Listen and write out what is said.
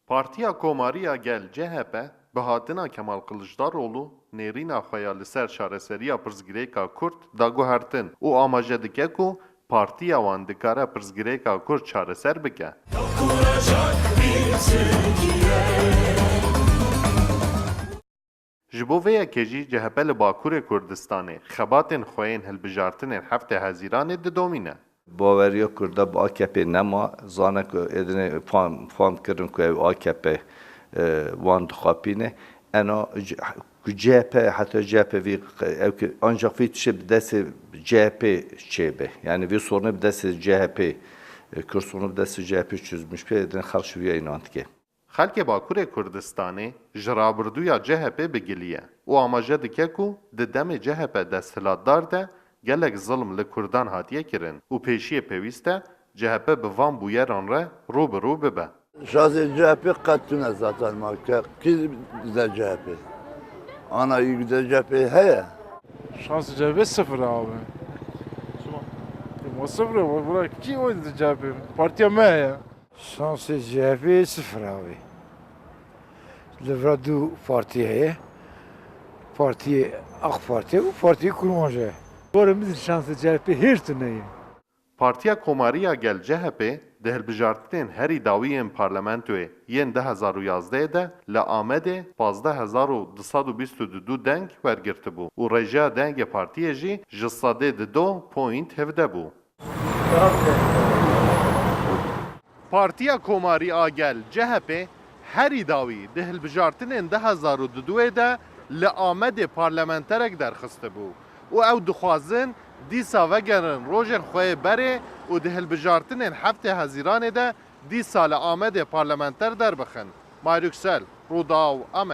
Partiya Komariya Gel CHP bi hatina Kemal Kılıçdaroğlu nêrîna xwe ya li ser şareseriya pirsgirêka Kurd daguhertin û amaje dike ku partiya wan dikare pirsgirêka Kurd çareser bike. Ji bo vê yekê jî CHP li Bakurê Kurdistanê xebatên xwe yên hilbijartinên heftê Hezîranê didomîne. Baveriya Kurda bu AKP nema zane ku edine fam kirin ku ev AKP wan dixapîne ena ku CHP hatta CHP vi ev ki ancak vi tişe bi destê CHP çêbe yani vi sorunu bi destê CHP Kürt sorunu bi destê CHP çözmüş pe edine xelk ji inandike. Xelkê Bakurê Kurdistanê ji rabirduya CHP bigiliye û amaje dike ku di demê CHP desthilatdar de gelek zilm li Kurdan hatiye kirin û pêşiyê pêwîst e CHP bi van bûyeran re rû bi rû bibe. Şahsi CHP kattune zaten marka. Ki güzel CHP. Ana iyi güzel CHP heye. Şansı CHP sıfır abi. Ama sıfır ama bırak kim oynadı CHP? Partiye me ya. Şansı CHP sıfır abi. Livradu partiye, partiye AK Parti, bu partiyi kurmaca. Varımızın şansı CHP hiç tüneyi. Partiya Komariya Gel CHP di hilbijartinên herî dawiyên parlamentoyê yên 2011 de li Amedê 15,222 deng wergirtibû û rêjeya dengê partiyê jî ji sedê di 2,17 bû. Partiya Komariya Gel CHP herî dawî di hilbijartinên 2022 de li Amedê parlamenterek derxistibû û ew dixwazin dîsa vegerin rojên xwe yê berê û di hilbijartinên heftê Hezîranê de dîsa li Amedê parlamenter derbixin. Mayrûksel, Rûdaw, Amed.